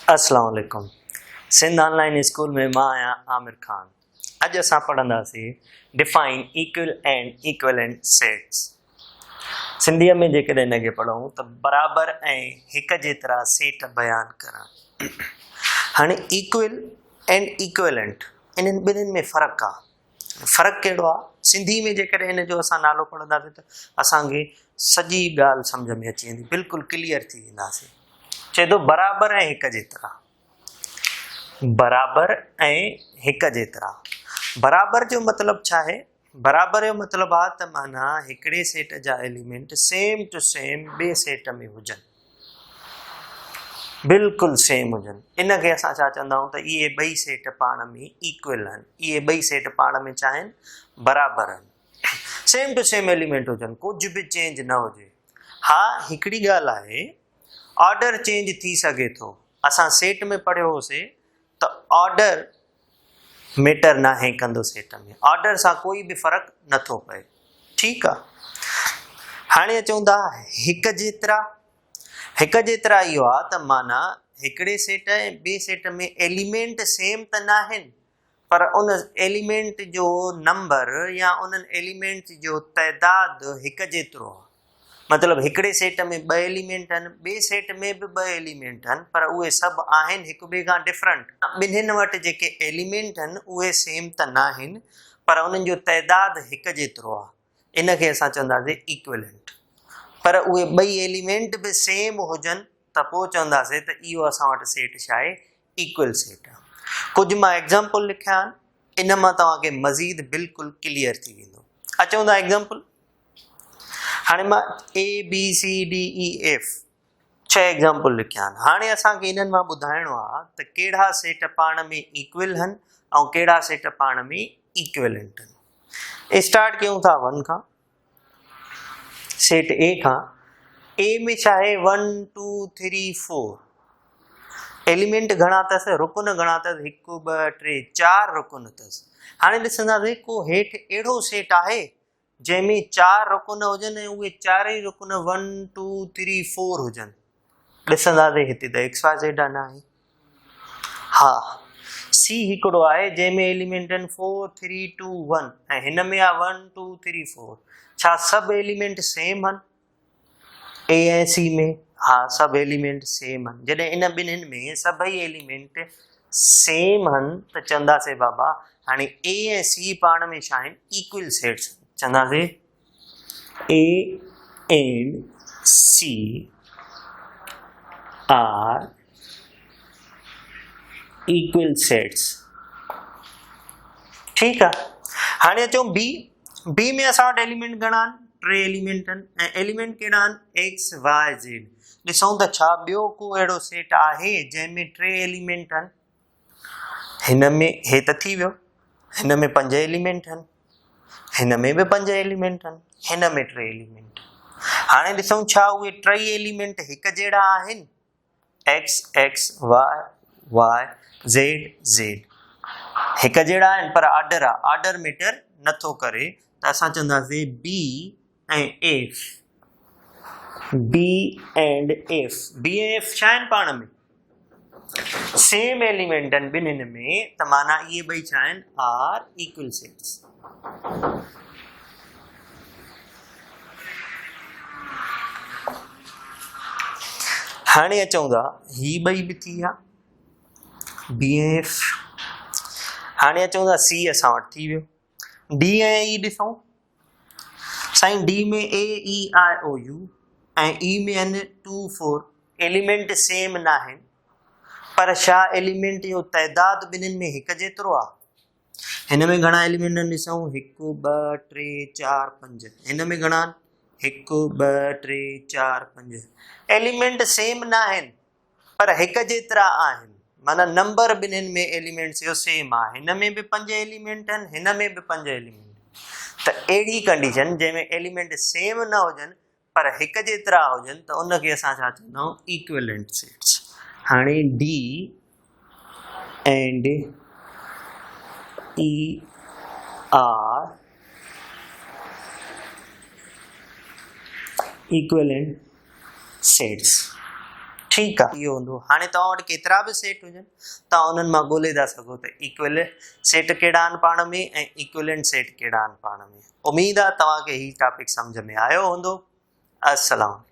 अस्सलाम वालेकुम। Sindh online school में मां आहियां आमिर खान। अॼु असां पढ़ंदासीं define equal and equivalent sets. सिंधीअ में जेकॾहिं हिनखे पढ़ूं त बराबर ऐं हिक जेतिरा सेट बयान करणु। हाणे इक्वल एंड इक्वलेंट इन्हनि ॿिन्हिनि में फ़र्क़ु आहे। फ़र्क़ु कहिड़ो आहे? सिंधी में जेकॾहिं हिन जो असां नालो पढ़ंदासीं त असांखे सॼी ॻाल्हि सम्झ में अची वेंदी, बिल्कुलु क्लियर थी वेंदासीं। चए थो बराबर ऐं हिक जेतिरा। बराबर ऐं हिक जेतिरा। बराबर जो मतिलबु छा आहे? बराबर जो मतिलबु आहे त माना हिकिड़े सेट जा एलिमेंट सेम टू सेम ॿिए सेट में हुजनि, बिल्कुलु सेम हुजनि। इनखे असां छा चवंदा आहियूं त इहे ॿई सेट पाण में इक्वल आहिनि, इहे ॿई सेट पाण में छा आहिनि? बराबर आहिनि। सेम टू सेम एलिमेंट हुजनि, कुझु बि चेंज न हुजे। हा, हिकिड़ी ॻाल्हि आहे, ऑर्डर चेंज थी सघे थो। असां सेट में पढ़ियो होसीं त ऑर्डर मैटर नाहे कंदो सेट में, ऑर्डर सां कोई बि फ़र्क़ु नथो पए। ठीकु आहे। हाणे चऊं था हिक जेतिरा। हिक जेतिरा इहो आहे त माना हिकिड़े सेट ऐं ॿिए सेट में एलिमेंट सेम त न आहिनि, पर उन एलिमेंट जो नंबर या उन्हनि एलिमेंट जो तइदाद हिक जेतिरो आहे। मतिलबु हिकिड़े सेट में ॿ एलिमेंट आहिनि, ॿिए सेट में बि ॿ एलिमेंट आहिनि, पर उहे सभु आहिनि हिक ॿिए खां डिफरेंट। ॿिन्हिनि वटि जेके एलिमेंट आहिनि उहे सेम त न आहिनि, पर उन्हनि जो तइदाद हिक जेतिरो आहे। इनखे असां चवंदासीं इक्वलेंट। पर उहे ॿई एलिमेंट बि सेम हुजनि त पोइ चवंदासीं त इहो असां वटि सेट छा आहे? इक्वल सेट आहे। कुझु मां एग्ज़ाम्पल लिखिया आहिनि, इन मां तव्हांखे मज़ीद बिल्कुलु क्लियर थी वेंदो। अचूं था एग्ज़ाम्पल। हाणे मां ABCDEF 6 एग्ज़ाम्पल लिखिया आहिनि। हाणे असांखे इन्हनि मां ॿुधाइणो आहे त कहिड़ा सेट पाण में इक्वल आहिनि ऐं कहिड़ा सेट पाण में इक्वलेंट आहिनि। स्टार्ट कयूं था 1 खां, सेट A खां। A में छा आहे? 1 2 3 4 एलिमेंट घणा अथसि? रुकन घणा अथसि? 1 2 3 4 रुकन अथसि। हाणे ॾिसंदासीं को हेठि अहिड़ो सेट आहे जंहिंमें 4 रुकन हुजनि ऐं उहे चारई रुकन 1 2 3 4 हुजनि। ॾिसंदासीं हिते त XYZ न आहे। हा, C हिकिड़ो आहे जंहिंमें एलिमेंट आहिनि 4 3 2 1 ऐं हिन में आहे 1 2 3 4। छा सभु एलिमेंट सेम आहिनि A ऐं C में? हा, सभु एलिमेंट सेम आहिनि। जॾहिं इन ॿिन्हिनि में सभई एलिमेंट सेम आहिनि त चवंदासीं बाबा हाणे A ऐं C पाण में छा आहिनि? Equal sets. चवंदासीं A and C are equal sets। ठीकु आहे। हाणे अचूं B में असां वटि एलिमेंट घणा आहिनि? 3 एलिमेंट आहिनि ऐं एलिमेंट कहिड़ा आहिनि? XYZ। ॾिसूं त छा ॿियो को अहिड़ो सेट आहे जंहिंमें 3 एलिमेंट आहिनि? हिन में हे त थी वियो, हिन में 5 एलिमेंट आहिनि, हिन में बि 5 एलिमेंट आहिनि, हिन में 3 एलिमेंट। हाणे ॾिसूं छा उहे 3 एलिमेंट हिक जहिड़ा आहिनि? X X Y Y Z Z हिक जहिड़ा आहिनि, पर ऑर्डर आहे। ऑर्डर मैटर नथो करे त असां चवंदासीं B ऐं F। B and F। B ऐं F छा आहिनि? पाण में सेम एलिमेंट आहिनि ॿिन्हिनि में, त माना इहे ॿई छा आहिनि? Are equal sets. हाणे अचूं था ही ॿई बि थी विया B ऐं F। हाणे अचूं था C असां वटि थी वियो। D ऐं E ॾिसूं। साईं D में A E I O U ऐं E में आहिनि 2 4 एलिमेंट सेम न आहिनि, पर छा एलिमेंट जो तइदाद ॿिन्हिनि में हिक जेतिरो आहे? हिन में घणा एलिमेंट आहिनि? ॾिसूं 1 2 3 4 5। हिन में घणा? 1 2 3 4 5 एलिमेंट सेम न आहिनि, पर हिक जेतिरा आहिनि। माना नंबर ॿिन्हिनि में एलिमेंट्स जो सेम आहे। हिन में बि 5 एलिमेंट आहिनि, हिन में बि 5 एलिमेंट। त अहिड़ी कंडीशन जंहिंमें एलिमेंट सेम न हुजनि पर हिक जेतिरा हुजनि त उनखे असां छा चवंदा आहियूं? Equivalent sets. हाणे D and E are equivalent sets। ठीकु आहे, इहो हूंदो। हाणे तव्हां वटि केतिरा बि सेट हुजनि तव्हां उन्हनि मां ॻोल्हे था सघो त इक्विवेलेंट सेट कहिड़ा आहिनि पाण में ऐं इक्विवेलेंट सेट कहिड़ा आहिनि पाण में। उमेद आहे तव्हांखे हीउ टॉपिक सम्झ में आयो हूंदो। अस्सलाम।